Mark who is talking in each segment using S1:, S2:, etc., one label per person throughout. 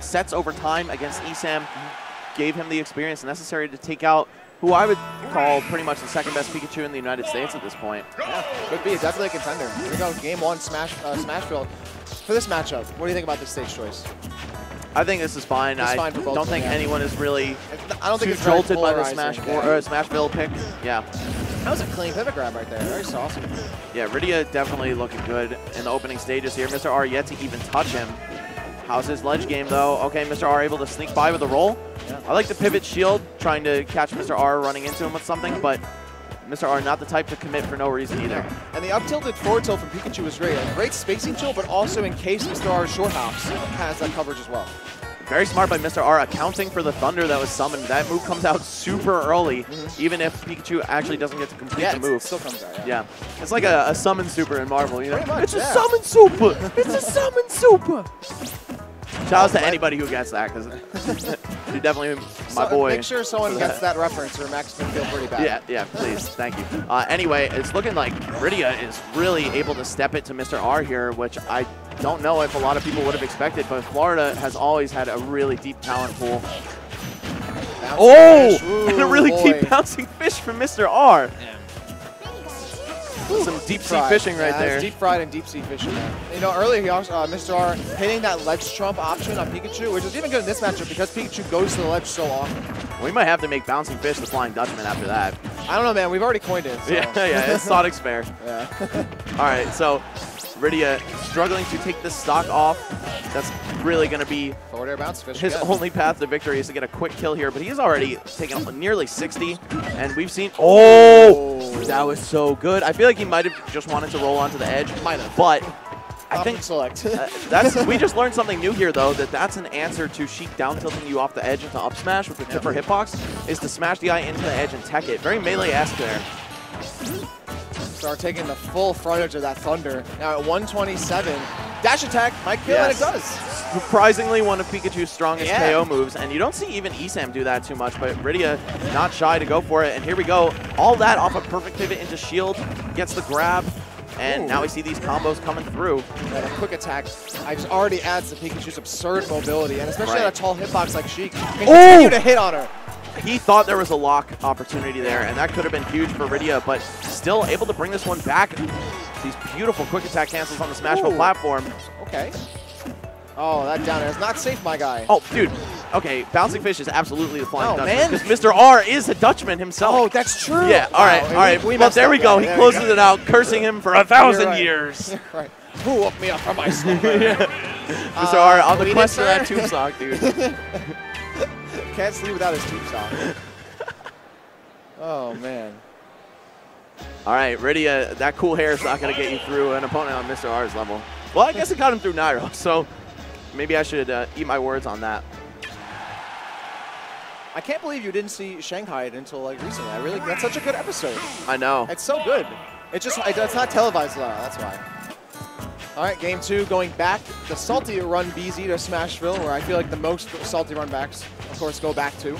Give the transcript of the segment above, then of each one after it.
S1: sets over time against ESAM gave him the experience necessary to take out who I would call pretty much the second best Pikachu in the United States at this point.
S2: Yeah, could be definitely a contender. Here we go, game one, Smashville. For this matchup, what do you think about this stage choice?
S1: I think this is fine. I don't think anyone is really too jolted by the Smashville pick. Yeah.
S2: That was a clean pivot grab right there. Very saucy.
S1: Yeah, Rideae definitely looking good in the opening stages here. Mr. R yet to even touch him. How's his ledge game, though? Okay, Mr. R able to sneak by with a roll. Yeah. I like the pivot shield, trying to catch Mr. R running into him with something, but Mr. R not the type to commit for no reason either.
S2: And the up tilted forward tilt from Pikachu was great. A great spacing tool, but also in case Mr. R's short hops has that coverage as well.
S1: Very smart by Mr. R, accounting for the thunder that was summoned. That move comes out super early, even if Pikachu actually doesn't get to complete the move.
S2: It still comes out,
S1: yeah. It's like a summon super in Marvel, you know?
S2: Pretty much,
S1: it's a summon super! It's a summon super! Shout out to anybody who gets that, because you're definitely my boy.
S2: Make sure someone gets that reference, or Max can feel pretty bad.
S1: Yeah, please. Thank you. Anyway, it's looking like Rideae is really able to step it to Mr. R here, which I don't know if a lot of people would have expected, but Florida has always had a really deep talent pool. And a really deep bouncing fish from Mr. R. Yeah. Some deep sea fishing right there.
S2: Deep fried and deep sea fishing. You know, earlier he also, Mr. R hitting that ledge trump option on Pikachu, which is even good in this matchup because Pikachu goes to the ledge so often.
S1: We might have to make bouncing fish the Flying Dutchman after that.
S2: I don't know, man. We've already coined it. So.
S1: Yeah, it's Sonic's fair.
S2: Yeah.
S1: All right, so Rideae struggling to take this stock off. That's really going to be
S2: forward air bounce fish
S1: his only path to victory is to get a quick kill here, but he's already taken nearly 60, and we've seen, that was so good. I feel like he might have just wanted to roll onto the edge, but I think
S2: select.
S1: We just learned something new here, though, that's an answer to Sheik down tilting you off the edge into up smash with the tipper hitbox, is to smash the eye into the edge and tech it. Very melee-esque there.
S2: Start taking the full frontage of that thunder. Now at 127, dash attack might kill, and it does.
S1: Surprisingly, one of Pikachu's strongest KO moves, and you don't see even ESAM do that too much, but Rideae not shy to go for it, and here we go. All that off a perfect pivot into shield, gets the grab, and now we see these combos coming through.
S2: Yeah, a quick attack just already adds to Pikachu's absurd mobility, and especially at a tall hitbox like Sheik, can continue to hit on her.
S1: He thought there was a lock opportunity there, and that could have been huge for Rideae, but still able to bring this one back. These beautiful quick attack cancels on the Smashville platform.
S2: Okay. Oh, that down air is not safe, my guy.
S1: Oh, dude. Okay, bouncing fish is absolutely the Flying Dutchman, because Mr. R is a Dutchman himself.
S2: Oh, that's true.
S1: Yeah, all right. Well, there we go. He closes it out, cursing him for 1,000 years.
S2: Right. Who woke me up from my sleep?
S1: Mr. R on the quest for that tube sock, dude.
S2: Can't sleep without his tube sock. Oh, man.
S1: All right, Rideae, that cool hair is not going to get you through an opponent on Mr. R's level. Well, I guess it got him through Nairo, so maybe I should eat my words on that.
S2: I can't believe you didn't see Shanghai until like recently. That's such a good episode.
S1: I know.
S2: It's so good. It's not televised a lot, that's why. All right, game two, going back, the salty run BZ to Smashville, where I feel like the most salty run backs, of course, go back to.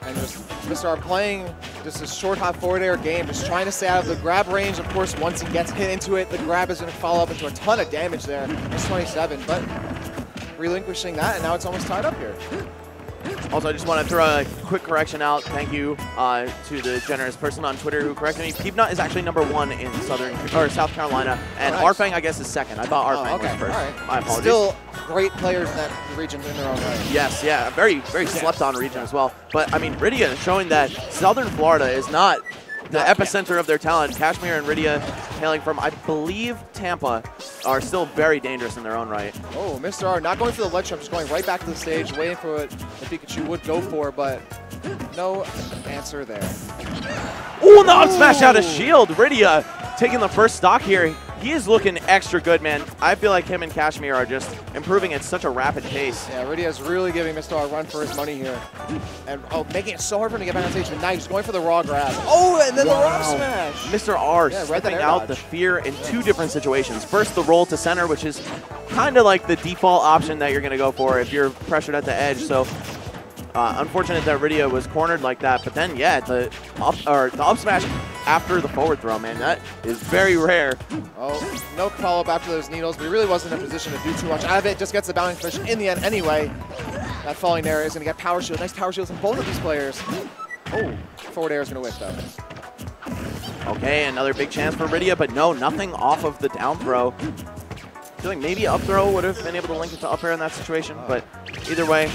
S2: And just Mr. R playing just a short hop forward air game, just trying to stay out of the grab range. Of course, once he gets hit into it, the grab is going to follow up into a ton of damage there. It's 27, but relinquishing that, and now it's almost tied up here.
S1: Also, I just want to throw a quick correction out. Thank you to the generous person on Twitter who corrected me. Peepnut is actually #1 in South Carolina, and Arfang, I guess, is second. I thought Arfang was first.
S2: Right.
S1: My apologies.
S2: Still great players in that region in their own right.
S1: Yes, yeah, very slept-on region as well. But I mean, Rideae is showing that Southern Florida is not the epicenter of their talent. Kashmir and Rideae, hailing from, I believe, Tampa, are still very dangerous in their own right.
S2: Oh, Mr. R not going for the ledge jump, just going right back to the stage, waiting for what the Pikachu would go for, but no answer there.
S1: Ooh, and the up smash out of shield. Rideae taking the first stock here. He is looking extra good, man. I feel like him and Kashmir are just improving at such a rapid pace.
S2: Yeah, Rideae is really giving Mr. R a run for his money here. And making it so hard for him to get back on stage, but now he's going for the raw grab. Oh, and then the rock smash.
S1: Mr. R stepping out the fear in two different situations. First, the roll to center, which is kind of like the default option that you're going to go for if you're pressured at the edge. So unfortunate that Rideae was cornered like that, but then, yeah, the up smash after the forward throw, man. That is very rare.
S2: Oh, no follow-up after those needles, but he really wasn't in a position to do too much out of it. Just gets the bouncing fish in the end anyway. That falling air is going to get power shield. Nice power shields from both of these players. Oh, forward air is going to whiff, though.
S1: Okay, another big chance for Rideae, but no, nothing off of the down throw. I feel like maybe up throw would have been able to link it to up air in that situation, but either way,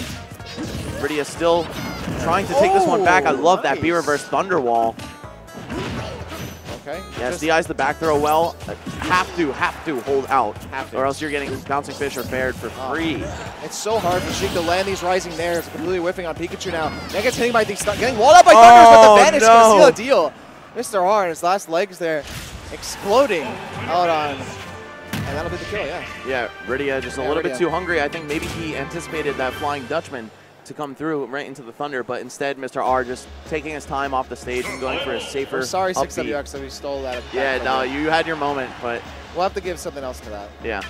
S1: Rideae still trying to take this one back. I love that B reverse thunder wall.
S2: Okay.
S1: Yeah, DI's the back throw well. Have to hold out, or else you're getting bouncing fish or fared for free.
S2: It's so hard for Sheik to land these rising nairs, completely whiffing on Pikachu now. Then gets hitting by these, getting walled up by Thunders, but the Vanish is going to seal a deal. Mr. R in his last legs there, exploding out on, and that'll be the kill, yeah.
S1: Yeah, Rideae just a little bit too hungry. I think maybe he anticipated that Flying Dutchman to come through right into the Thunder, but instead Mr. R just taking his time off the stage and going for a safer
S2: I'm sorry,
S1: upbeat.
S2: 6WX, that we stole that.
S1: Yeah, no, you had your moment, but
S2: we'll have to give something else to that.
S1: Yeah.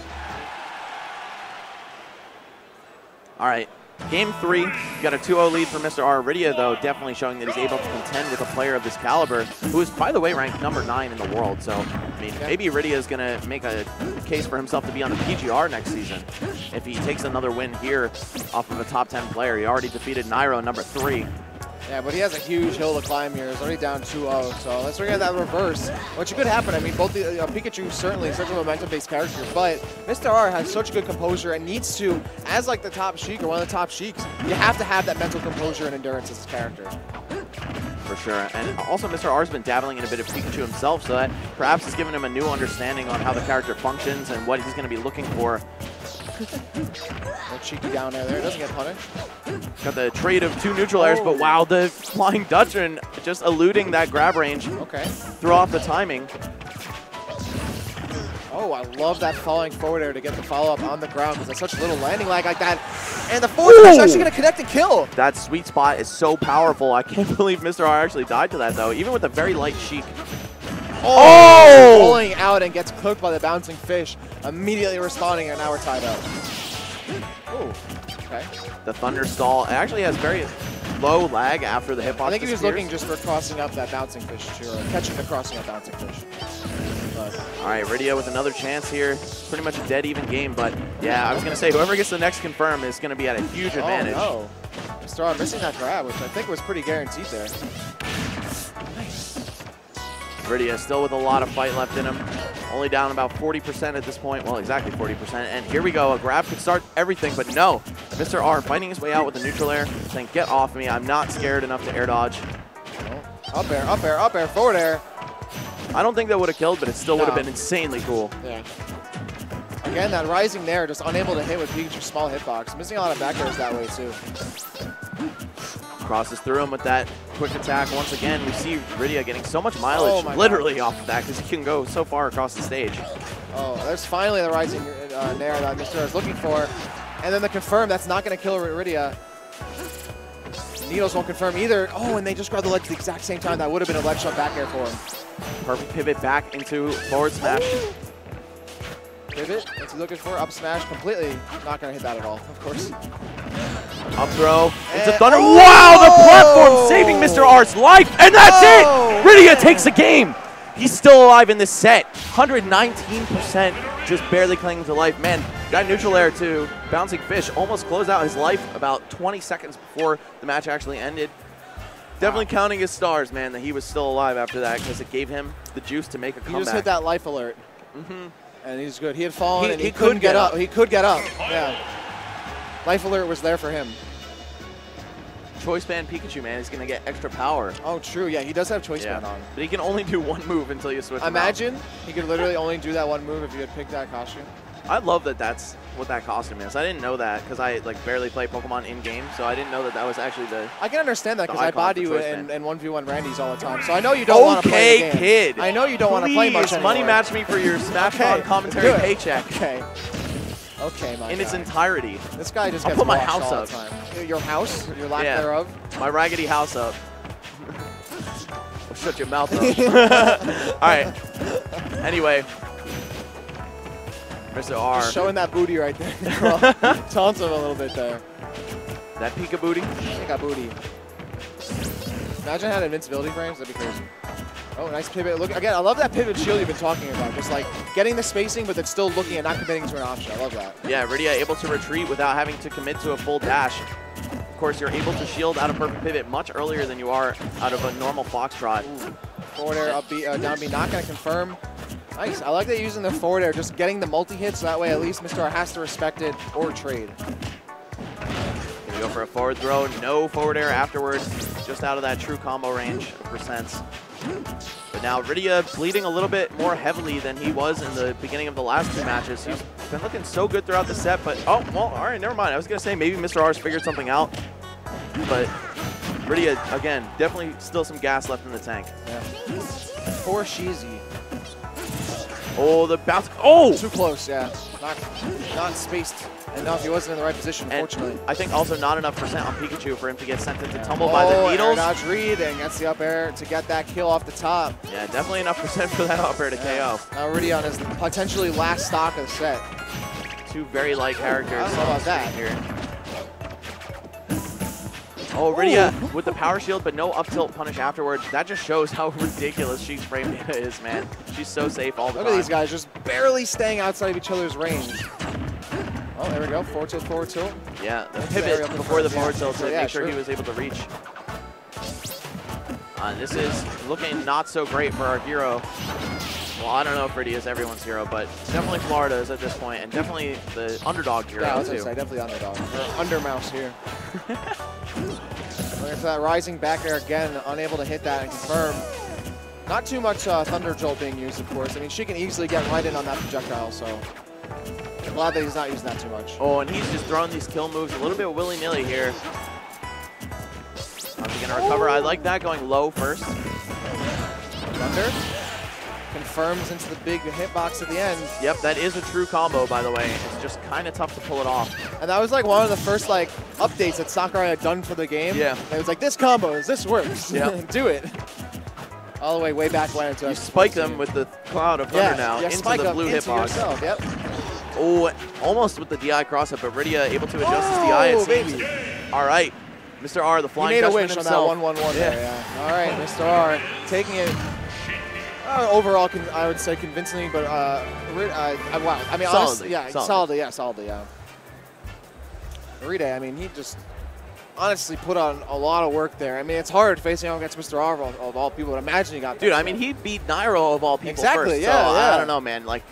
S1: All right, game 3, you got a 2-0 lead for Mr. R. Rideae, though, definitely showing that he's able to contend with a player of this caliber, who is, by the way, ranked number 9 in the world. So, I mean, maybe Rideae is going to make a case for himself to be on the PGR next season. If he takes another win here off of a top 10 player, he already defeated Nairo, number 3.
S2: Yeah, but he has a huge hill to climb here. He's already down 2-0, so let's forget that reverse, which could happen. I mean, both the Pikachu certainly is such a momentum-based character, but Mr. R has such good composure and needs to, as like the top Sheik or one of the top Sheiks, you have to have that mental composure and endurance as his character.
S1: For sure, and also Mr. R's been dabbling in a bit of Pikachu himself, so that perhaps has given him a new understanding on how the character functions and what he's going to be looking for.
S2: A cheeky down air there, doesn't get punished.
S1: Got the trade of 2 neutral airs, but wow, the Flying Dutchman just eluding that grab range.
S2: Okay.
S1: Throw off the timing.
S2: Oh, I love that falling forward air to get the follow-up on the ground because there's such little landing lag like that. And the forward is actually going to connect and kill.
S1: That sweet spot is so powerful. I can't believe Mr. R actually died to that, though, even with a very light Sheik.
S2: Oh! Rolling out and gets cooked by the bouncing fish, immediately responding, and now we're tied up. Oh, okay.
S1: The Thunder stall. It actually has very low lag after the hitbox.
S2: I think he was looking just for crossing up that bouncing fish, too, or catching the crossing up bouncing fish.
S1: All right, Rideae with another chance here. Pretty much a dead even game, but yeah, I was going to say, whoever gets the next confirm is going to be at a huge advantage.
S2: Oh, no. Mr. R missing that grab, which I think was pretty guaranteed there.
S1: Rideae still with a lot of fight left in him. Only down about 40% at this point. Well, exactly 40%. And here we go. A grab could start everything, but no. Mr. R fighting his way out with a neutral air, saying, get off me. I'm not scared enough to air dodge.
S2: Oh, up air, up air, up air, forward air.
S1: I don't think that would have killed, but it still would have been insanely cool.
S2: Yeah. Again, that rising there, just unable to hit with Pikachu's small hitbox. Missing a lot of back airs that way, too.
S1: Crosses through him with that quick attack. Once again, we see Rideae getting so much mileage literally off of that because he can go so far across the stage.
S2: Oh, there's finally the rising nair that Mr. R is looking for. And then the confirm, that's not going to kill Rideae. Needles won't confirm either. Oh, and they just grabbed the ledge at the exact same time. That would have been a ledge shot back air for him.
S1: Perfect pivot back into forward smash.
S2: Pivot, what's he looking for? Up smash, completely not going to hit that at all, of course.
S1: Up throw into Thunder. Wow, the platform saving Mr. R's life, and that's it! Rideae takes the game. He's still alive in this set. 119%, just barely clinging to life. Man, that neutral air to bouncing fish almost closed out his life about 20 seconds before the match actually ended. Definitely counting his stars, man, that he was still alive after that because it gave him the juice to make a comeback.
S2: He just hit that life alert. And he's good. He had fallen and he couldn't get up. He could get up. Yeah. Life alert was there for him.
S1: Choice band Pikachu, man, is going to get extra power.
S2: Oh, true. Yeah, he does have choice band on.
S1: But he can only do one move until you switch him
S2: Imagine he could literally only do that one move if you had picked that costume.
S1: I love that that's what that costume is. I didn't know that because I like barely play Pokemon in-game, so I didn't know that that was actually the
S2: I can understand that because I body you in 1v1 Randy's all the time, so I know you don't want to play the game.
S1: Kid.
S2: I know you don't want to play much anymore.
S1: Money match me for your Smash Bros. Commentary paycheck.
S2: Okay. Okay, my
S1: In its entirety.
S2: This guy just
S1: I'll
S2: gets
S1: put my
S2: washed
S1: house
S2: all
S1: up.
S2: the time. Your house? Your lack thereof?
S1: My raggedy house up. Well, shut your mouth up. All right. Anyway. Mr. R.
S2: Just showing that booty right there. Taunts him a little bit there.
S1: That Pika booty?
S2: Pika booty. Imagine had invincibility frames, that'd be crazy. Oh, nice pivot. Look again. I love that pivot shield you've been talking about. Just like getting the spacing, but then still looking and not committing to an option. I love that.
S1: Yeah, Rideae able to retreat without having to commit to a full dash. Of course, you're able to shield out of perfect pivot much earlier than you are out of a normal foxtrot.
S2: Forward air, up B, down B, not going to confirm. Nice. I like that using the forward air, just getting the multi-hit, so that way at least Mr. R has to respect it or trade.
S1: Gonna go for a forward throw. No forward air afterwards. Just out of that true combo range of percents. But now Rideae bleeding a little bit more heavily than he was in the beginning of the last two matches. He's been looking so good throughout the set, but oh, well, all right, never mind. I was going to say maybe Mr. R's figured something out, but Rideae, again, definitely still some gas left in the tank.
S2: Yeah. Poor Sheezy.
S1: Oh, the bounce. Oh!
S2: Too close, yeah. Not spaced enough. He wasn't in the right position, unfortunately.
S1: And I think also not enough percent on Pikachu for him to get sent into tumble by the needles.
S2: Dodge read and gets the up air to get that kill off the top.
S1: Yeah, definitely enough percent for that up air to KO.
S2: Now Rideae on his potentially last stock of the set.
S1: Two very light characters.
S2: I don't know about that.
S1: Here. Oh, Rideae with the power shield, but no up tilt punish afterwards. That just shows how ridiculous Sheik's frame data is, man. She's so safe all the time.
S2: Look at these guys just barely staying outside of each other's range. Oh, there we go. Forward tilt, forward tilt.
S1: Yeah, the pivot before the forward tilt to make sure he was able to reach. This is looking not so great for our hero. Well, I don't know if Rideae is everyone's hero, but definitely Florida's at this point, and definitely the underdog hero,
S2: yeah, I was
S1: too.
S2: gonna say, definitely underdog. Or undermouse here. Looking for that rising back air again, unable to hit that and confirm. Not too much Thunder Jolt being used, of course. I mean, she can easily get right in on that projectile, so I'm glad that he's not using that too much.
S1: Oh, and he's just throwing these kill moves a little bit willy-nilly here. How's he gonna recover? I like that, going low first.
S2: Thunder confirms into the big hitbox at the end.
S1: Yep, that is a true combo, by the way. It's just kind of tough to pull it off.
S2: And that was like one of the first like updates that Sakurai had done for the game.
S1: Yeah.
S2: And it was like, this combos, this works.
S1: Yeah.
S2: Do it. All the way back when into
S1: you spike them with the cloud of thunder now into the blue hitbox.
S2: Yep.
S1: Oh, almost with the DI cross-up, but Rideae able to adjust his DI, it seems.
S2: Baby.
S1: All right, Mr. R, the flying
S2: he made a
S1: Dutchman
S2: wish
S1: himself.
S2: on that 1-1-1 there, yeah. All right, Mr. R taking it overall, I would say convincingly, but wow. I mean, honestly, yeah, solidly, yeah. Rideae, I mean, he just honestly put on a lot of work there. I mean, it's hard facing out against Mr. R of all people, but imagine he got that.
S1: Dude, I mean, he beat Nairo of all people
S2: exactly,
S1: first,
S2: yeah,
S1: so
S2: yeah.
S1: I don't know, man. Like,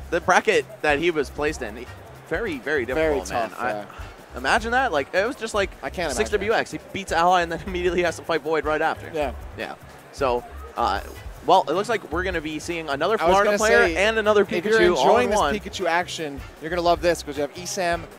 S1: the bracket that he was placed in, very, very difficult,
S2: very
S1: tough,
S2: man.
S1: Yeah. Imagine that. Like, it was just like
S2: I can't
S1: 6WX. He beats Ally and then immediately has to fight Void right after.
S2: Yeah.
S1: Yeah. So, well, it looks like we're going to be seeing another Florida player and another Pikachu.
S2: If you're enjoying this
S1: all in one.
S2: Pikachu action, you're going to love this because you have ESAM,